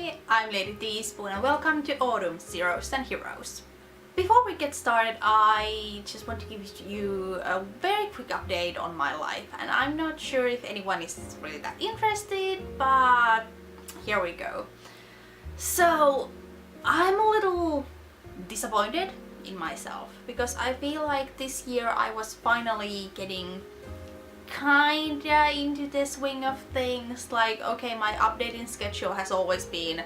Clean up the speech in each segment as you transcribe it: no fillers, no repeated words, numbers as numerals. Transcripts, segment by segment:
Hi, I'm Lady Teaspoon and welcome to Autumn Zeros and Heroes. Before we get started, I just want to give you a very quick update on my life, and I'm not sure if anyone is really that interested, but here we go. So, I'm a little disappointed in myself because I feel like this year I was finally getting kinda into the swing of things. Like, okay, my updating schedule has always been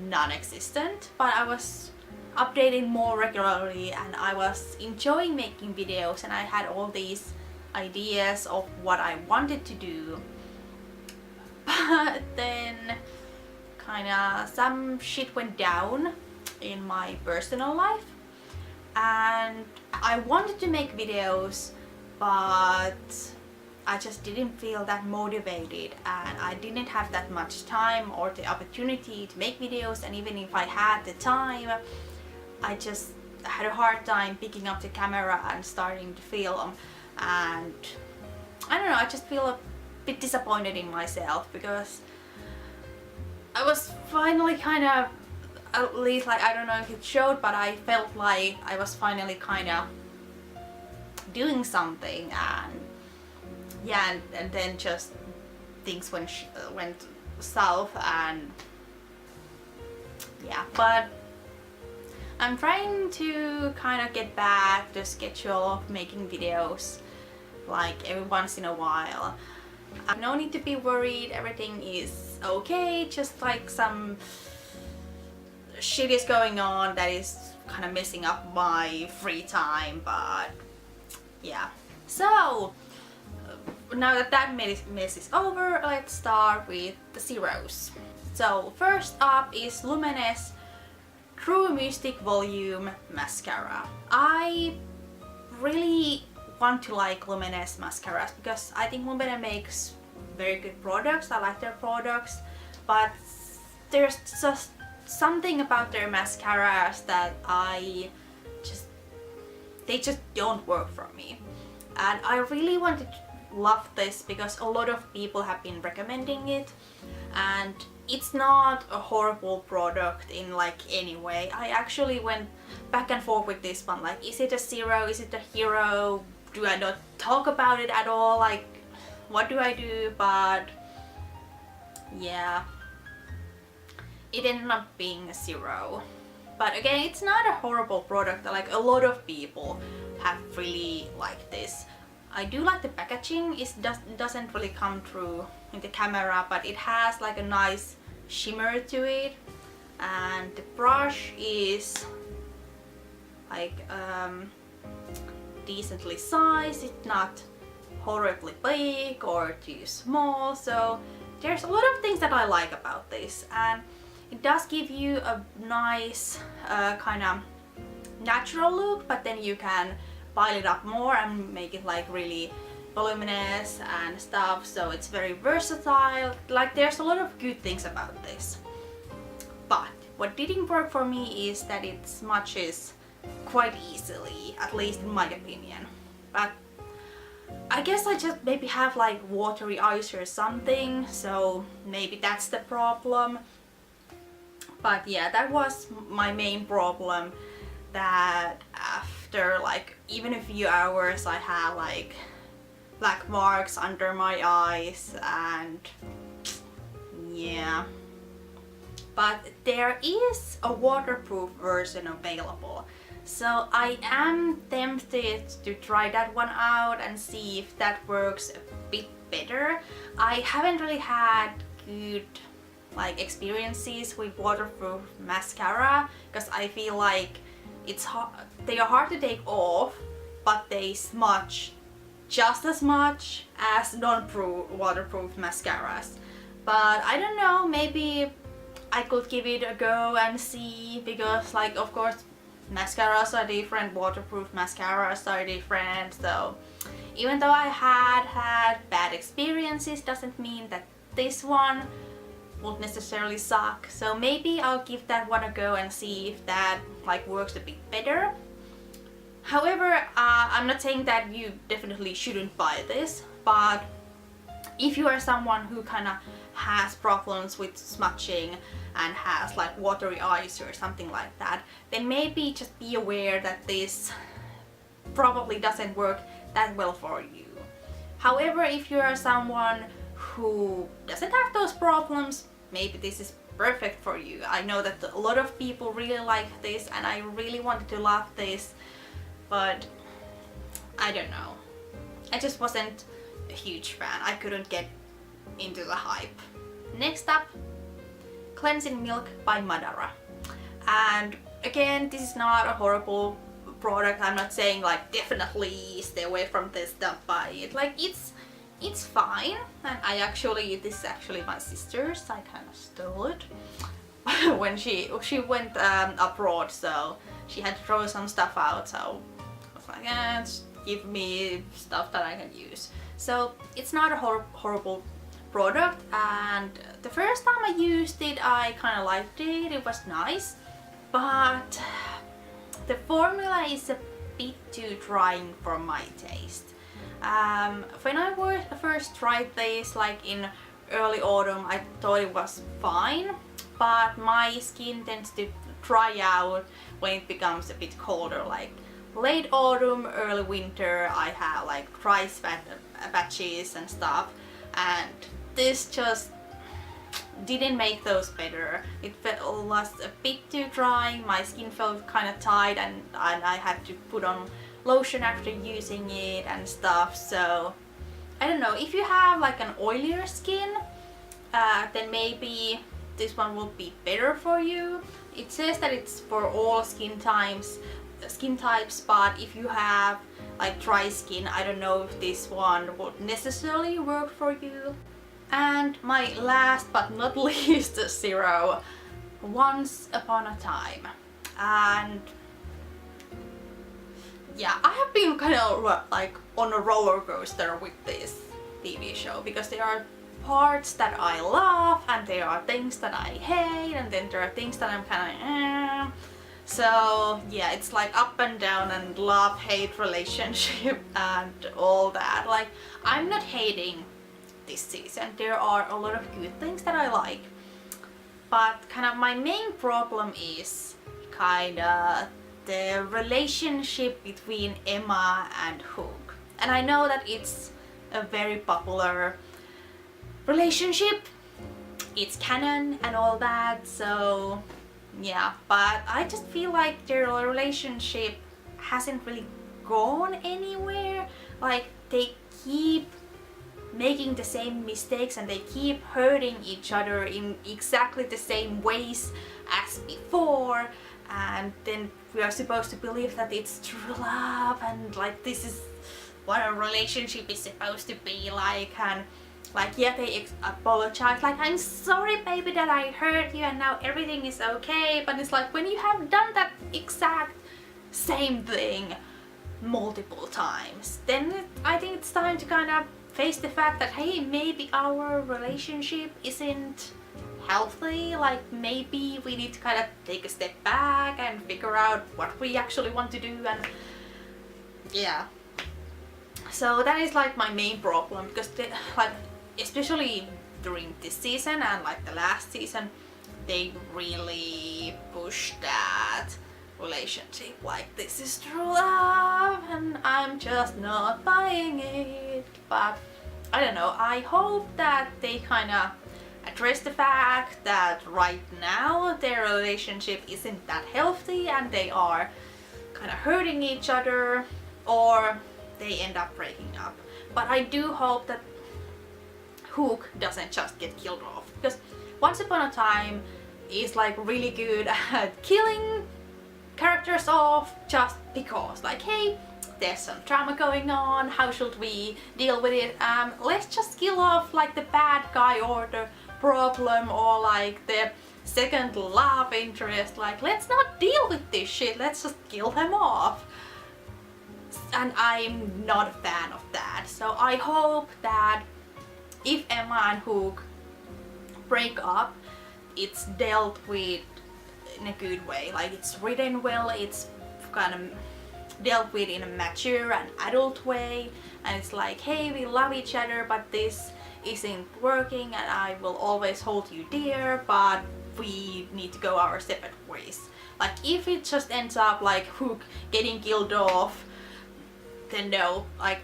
non-existent, but I was updating more regularly and I was enjoying making videos and I had all these ideas of what I wanted to do. But then kinda some shit went down in my personal life and I wanted to make videos, but I just didn't feel that motivated and I didn't have that much time or the opportunity to make videos, and even if I had the time, I just had a hard time picking up the camera and starting to film. And I don't know, I just feel a bit disappointed in myself because I was finally kind of, at least, like, I don't know if it showed, but I felt like I was finally kind of doing something, and yeah, and then just things went south, and yeah, but I'm trying to kind of get back the schedule of making videos like every once in a while. No need to be worried, everything is okay, just like some shit is going on that is kind of messing up my free time, but yeah. So now that mess is over, let's start with the zeros. So first up is Luminous True Mystic Volume Mascara. I really want to like Luminous mascaras because I think Luminous makes very good products. I like their products, but there's just something about their mascaras that they just don't work for me. And I really wanted to love this because a lot of people have been recommending it, and it's not a horrible product in like any way. I actually went back and forth with this one, like, is it a zero, is it a hero, do I not talk about it at all, like what do I do? But yeah, it ended up being a zero. But again, it's not a horrible product. Like, a lot of people have really liked this. I do like the packaging. It doesn't really come through in the camera, but it has like a nice shimmer to it, and the brush is like decently sized. It's not horribly big or too small, so there's a lot of things that I like about this, and it does give you a nice kind of natural look, but then you can pile it up more and make it like really voluminous and stuff, so it's very versatile. Like, there's a lot of good things about this. But what didn't work for me is that it smudges quite easily, at least in my opinion. But I guess I just maybe have like watery eyes or something, so maybe that's the problem. But yeah, that was my main problem, that after like even a few hours I had like black marks under my eyes, and yeah. But there is a waterproof version available, so I am tempted to try that one out and see if that works a bit better. I haven't really had good like experiences with waterproof mascara because I feel like they are hard to take off, but they smudge just as much as waterproof mascaras. But I don't know, maybe I could give it a go and see, because like, of course, mascaras are different, waterproof mascaras are different, so even though I had bad experiences, doesn't mean that this one won't necessarily suck. So maybe I'll give that one a go and see if that like works a bit better. However, I'm not saying that you definitely shouldn't buy this, but if you are someone who kind of has problems with smudging and has like watery eyes or something like that, then maybe just be aware that this probably doesn't work that well for you. However, if you are someone who doesn't have those problems, maybe this is perfect for you. I know that a lot of people really like this and I really wanted to love this, but I don't know. I just wasn't a huge fan. I couldn't get into the hype. Next up, Cleansing Milk by Madara. And again, this is not a horrible product. I'm not saying like definitely stay away from this, don't buy it. Like it's fine. And this is actually my sister's. I kind of stole it when she went abroad, so she had to throw some stuff out. So I was like, just give me stuff that I can use. So it's not a horrible product, and the first time I used it I kind of liked it. It was nice, but the formula is a bit too drying for my taste. When I first tried this like in early autumn, I thought it was fine, but my skin tends to dry out when it becomes a bit colder. Like late autumn, early winter, I have like dry patches and stuff, and this just didn't make those better. It was a bit too dry, my skin felt kind of tight, and I had to put on lotion after using it and stuff. So I don't know, if you have like an oilier skin, then maybe this one will be better for you. It says that it's for all skin types, but if you have like dry skin, I don't know if this one would necessarily work for you. And my last but not least zero, Once Upon a Time. And yeah, I have been kind of like on a roller coaster with this TV show, because there are parts that I love and there are things that I hate, and then there are things that I'm kind of So yeah, it's like up and down and love-hate relationship and all that. Like, I'm not hating this season. There are a lot of good things that I like, but kind of my main problem is kind of the relationship between Emma and Hook. And I know that it's a very popular relationship, it's canon and all that, so yeah, but I just feel like their relationship hasn't really gone anywhere. Like, they keep making the same mistakes and they keep hurting each other in exactly the same ways as before, and then we are supposed to believe that it's true love and like this is what a relationship is supposed to be like. And like, yeah, they apologize, like, I'm sorry baby that I hurt you and now everything is okay, but it's like, when you have done that exact same thing multiple times, then I think it's time to kind of face the fact that, hey, maybe our relationship isn't healthy. Like, maybe we need to kind of take a step back and figure out what we actually want to do. And yeah, so that is like my main problem, because like, especially during this season and like the last season, they really pushed that relationship like this is true love, and I'm just not buying it. But I don't know, I hope that they kind of address the fact that right now their relationship isn't that healthy and they are kind of hurting each other, or they end up breaking up. But I do hope that Hook doesn't just get killed off, because Once Upon a Time is like really good at killing characters off just because, like, hey, there's some drama going on, how should we deal with it? Let's just kill off like the bad guy or the problem or like the second love interest. Like, let's not deal with this shit, let's just kill them off. And I'm not a fan of that. So I hope that if Emma and Hook break up, it's dealt with in a good way. Like, it's written well, it's kind of dealt with in a mature and adult way, and it's like, hey, we love each other, but this isn't working and I will always hold you dear, but we need to go our separate ways. Like if it just ends up like Hook getting killed off, then no. Like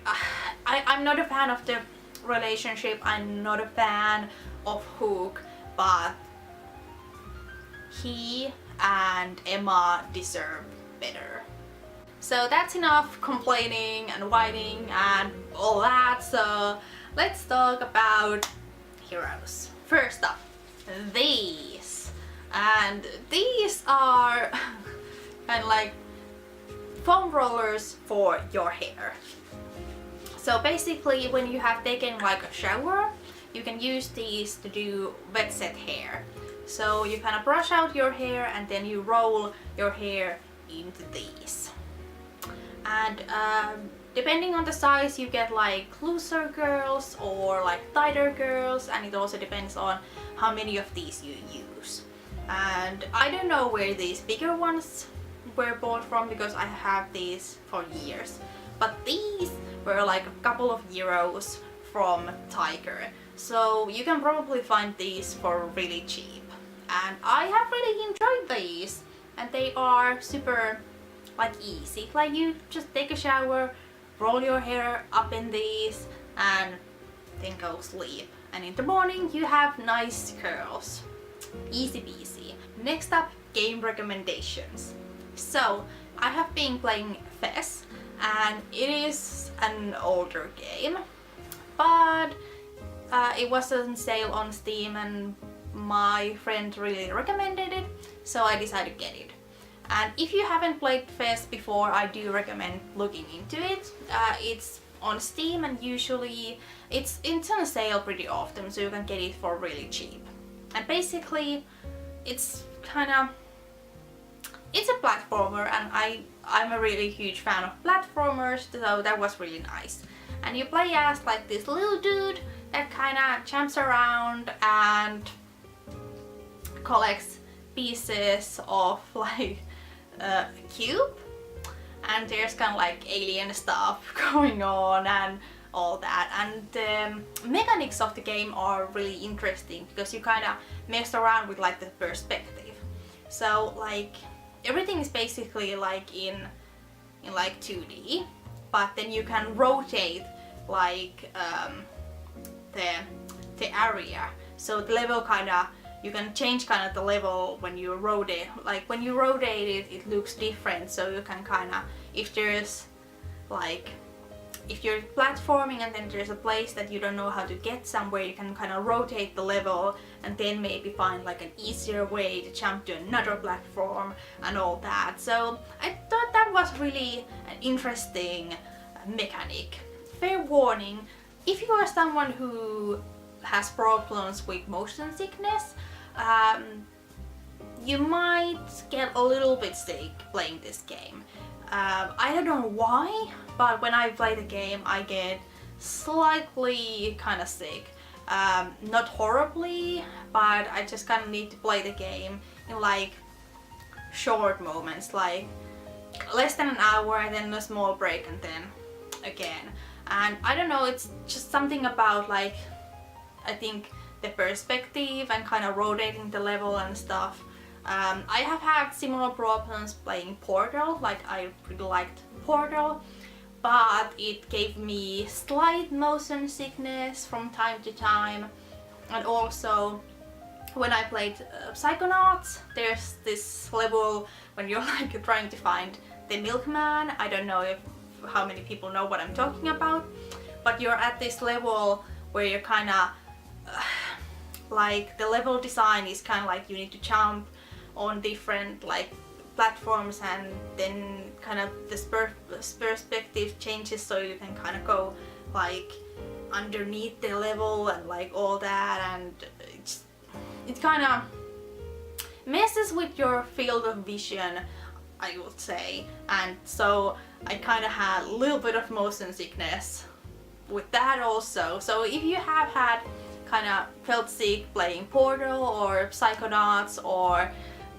I'm not a fan of the relationship, I'm not a fan of Hook, but he and Emma deserve better. So that's enough complaining and whining and all that, so let's talk about heroes. First up, these. And these are kind of like foam rollers for your hair. So basically when you have taken like a shower, you can use these to do wet set hair. So you kind of brush out your hair and then you roll your hair into these. And depending on the size, you get like looser curls or like tighter curls, and it also depends on how many of these you use. And I don't know where these bigger ones were bought from because I have these for years, but these were like a couple of euros from Tiger, so you can probably find these for really cheap. And I have really enjoyed these, and they are super like easy. Like you just take a shower, roll your hair up in these, and then go sleep. And in the morning you have nice curls. Easy peasy. Next up, game recommendations. So I have been playing Fez, and it is an older game, but it was on sale on Steam and my friend really recommended it, so I decided to get it. And if you haven't played Fez before, I do recommend looking into it. It's on Steam and usually it's on sale pretty often, so you can get it for really cheap. And basically it's a platformer, and I'm a really huge fan of platformers, so that was really nice. And you play as like this little dude that kinda jumps around and collects pieces of like a cube, and there's kind of like alien stuff going on and all that. And the mechanics of the game are really interesting because you kind of mess around with like the perspective. So like everything is basically like in like 2D, but then you can rotate like the area. So the level you can change kind of the level when you rotate. Like when you rotate it, it looks different. So you can if there's like, if you're platforming and then there's a place that you don't know how to get somewhere, you can kind of rotate the level and then maybe find like an easier way to jump to another platform and all that. So I thought that was really an interesting mechanic. Fair warning, if you are someone who has problems with motion sickness, you might get a little bit sick playing this game. I don't know why, but when I play the game I get slightly kind of sick. Not horribly, but I just kind of need to play the game in like short moments, like less than an hour and then a small break and then again. And I don't know, it's just something about like, I think the perspective and kind of rotating the level and stuff. I have had similar problems playing Portal, like I really liked Portal, but it gave me slight motion sickness from time to time. And also when I played Psychonauts, there's this level when you're like trying to find the milkman. I don't know how many people know what I'm talking about, but you're at this level where you're kind of like the level design is kind of like you need to jump on different like platforms, and then kind of the perspective changes so you can kind of go like underneath the level and like all that, and it kind of messes with your field of vision, I would say. And so I kind of had a little bit of motion sickness with that also. So if you have had kind of felt sick playing Portal or Psychonauts or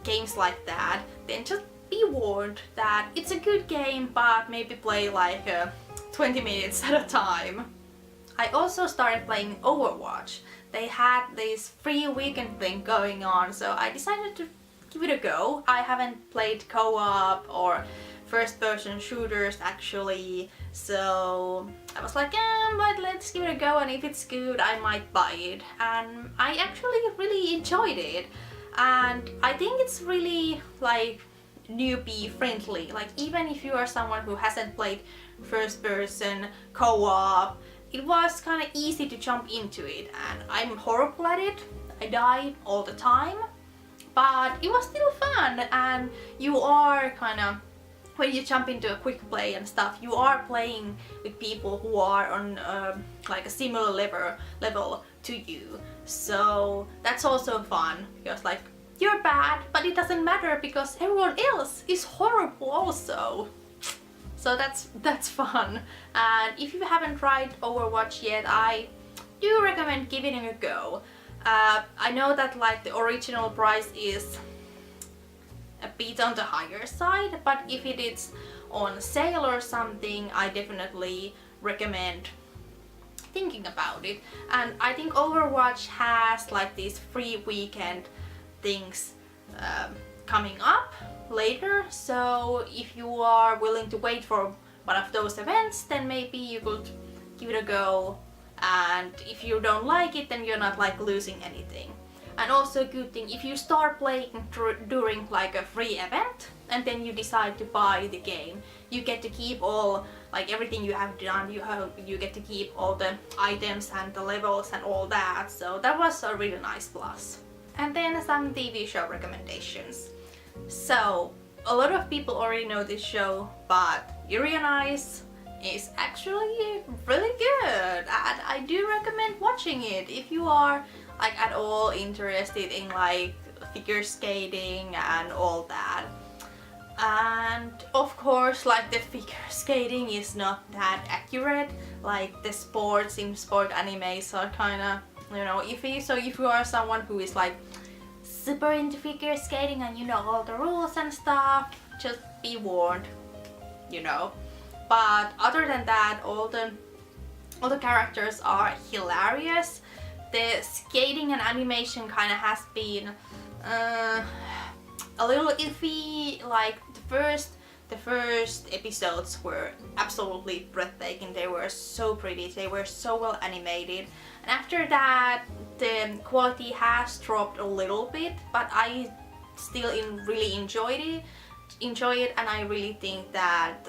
games like that, then just be warned that it's a good game, but maybe play like 20 minutes at a time. I also started playing Overwatch. They had this free weekend thing going on, so I decided to give it a go. I haven't played co-op or first-person shooters actually, so I was like, but let's give it a go, and if it's good I might buy it. And I actually really enjoyed it, and I think it's really like newbie friendly. Like even if you are someone who hasn't played first-person co-op, it was kind of easy to jump into it, and I'm horrible at it. I die all the time, but it was still fun, and you are kind of, when you jump into a quick play and stuff, you are playing with people who are on like a similar level to you. So that's also fun, because like you're bad, but it doesn't matter because everyone else is horrible also. So that's fun. And if you haven't tried Overwatch yet, I do recommend giving it a go. I know that like the original price is a bit on the higher side, but if it is on sale or something, I definitely recommend thinking about it. And I think Overwatch has like these free weekend things coming up later, so if you are willing to wait for one of those events, then maybe you could give it a go, and if you don't like it, then you're not like losing anything. And also a good thing, if you start playing during like a free event and then you decide to buy the game, you get to keep all, like everything you have done, you get to keep all the items and the levels and all that, so that was a really nice plus. And then some TV show recommendations. So a lot of people already know this show, but Yuri on Ice is actually really good, and I do recommend watching it if you are like at all interested in like figure skating and all that. And of course, like the figure skating is not that accurate, like the sports in sport animes are kinda, you know, iffy. So if you are someone who is like super into figure skating and you know all the rules and stuff, just be warned, you know. But other than that, all the characters are hilarious. The skating and animation kind of has been a little iffy. Like the first episodes were absolutely breathtaking. They were so pretty, they were so well animated. And after that, the quality has dropped a little bit, but I still really enjoy it, and I really think that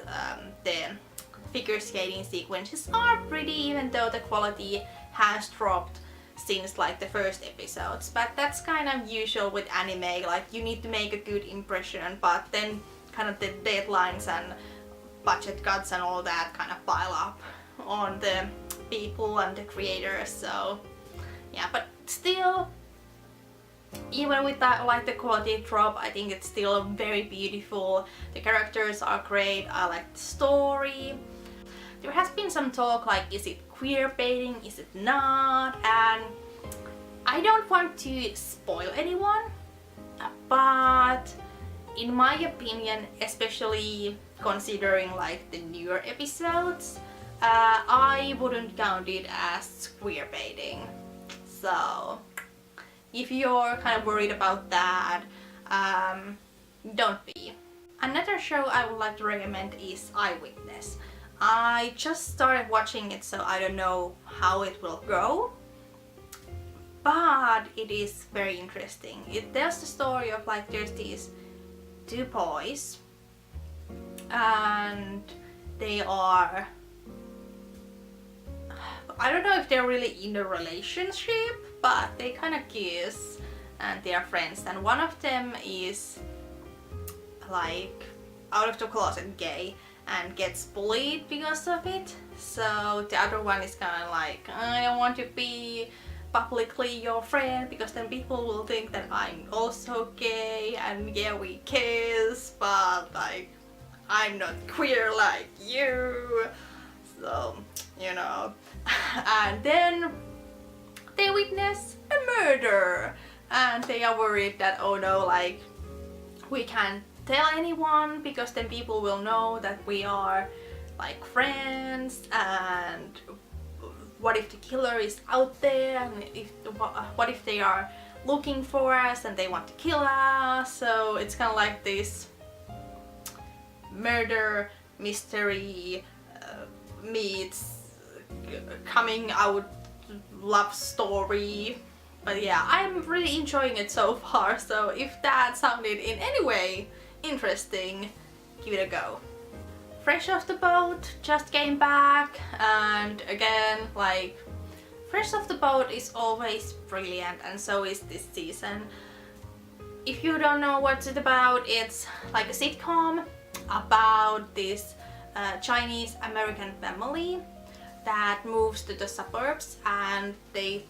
the figure skating sequences are pretty, even though the quality has dropped since like the first episodes. But that's kind of usual with anime, like you need to make a good impression, but then kind of the deadlines and budget cuts and all that kind of pile up on the people and the creators. So yeah, but still, even with that, like the quality drop, I think it's still very beautiful. The characters are great, I like the story. There has been some talk like, is it queer baiting, is it not? And I don't want to spoil anyone, but in my opinion, especially considering like the newer episodes, I wouldn't count it as queer baiting. So if you're kind of worried about that, don't be. Another show I would like to recommend is Eyewitness. I just started watching it, so I don't know how it will go, but it is very interesting. It tells the story of like there's these two boys, and they are, I don't know if they're really in a relationship, but they kind of kiss and they are friends, and one of them is like out of the closet gay and gets bullied because of it. So the other one is kind of like, I don't want to be publicly your friend because then people will think that I'm also gay, and yeah, we kiss, but like I'm not queer like you, so you know. And then they witness a murder, and they are worried that, oh no, like we can't tell anyone because then people will know that we are like friends, and what if the killer is out there, and what if they are looking for us and they want to kill us. So it's kind of like this murder mystery meets coming out love story. But yeah, I'm really enjoying it so far, so if that sounded in any way interesting, give it a go. Fresh off the boat, just came back, and again, like, Fresh off the boat is always brilliant, and so is this season. If you don't know what it's about, it's like a sitcom about this Chinese American family that moves to the suburbs, and they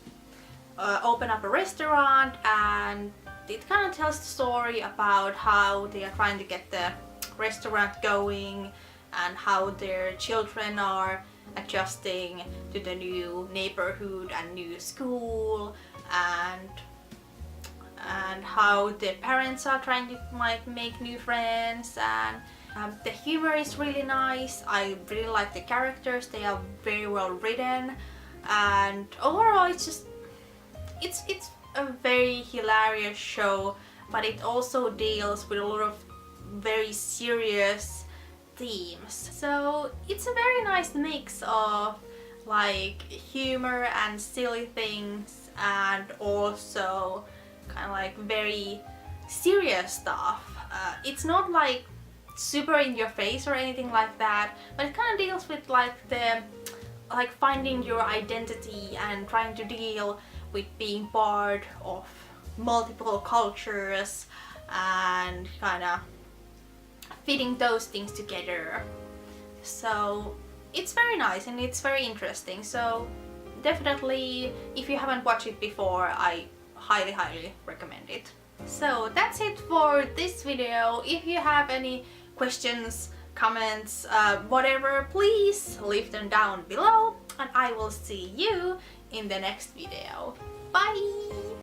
open up a restaurant, and it kind of tells the story about how they are trying to get the restaurant going and how their children are adjusting to the new neighborhood and new school, and how their parents are trying to like make new friends. And the humor is really nice. I really like the characters, they are very well written, and overall it's a very hilarious show, but it also deals with a lot of very serious themes. So it's a very nice mix of like humor and silly things, and also kind of like very serious stuff. It's not like super in your face or anything like that, but it kind of deals with like finding your identity and trying to deal with being part of multiple cultures and kind of fitting those things together. So it's very nice and it's very interesting, so definitely if you haven't watched it before, I highly recommend it. So that's it for this video. If you have any questions, comments, whatever, please leave them down below, and I will see you in the next video. Bye!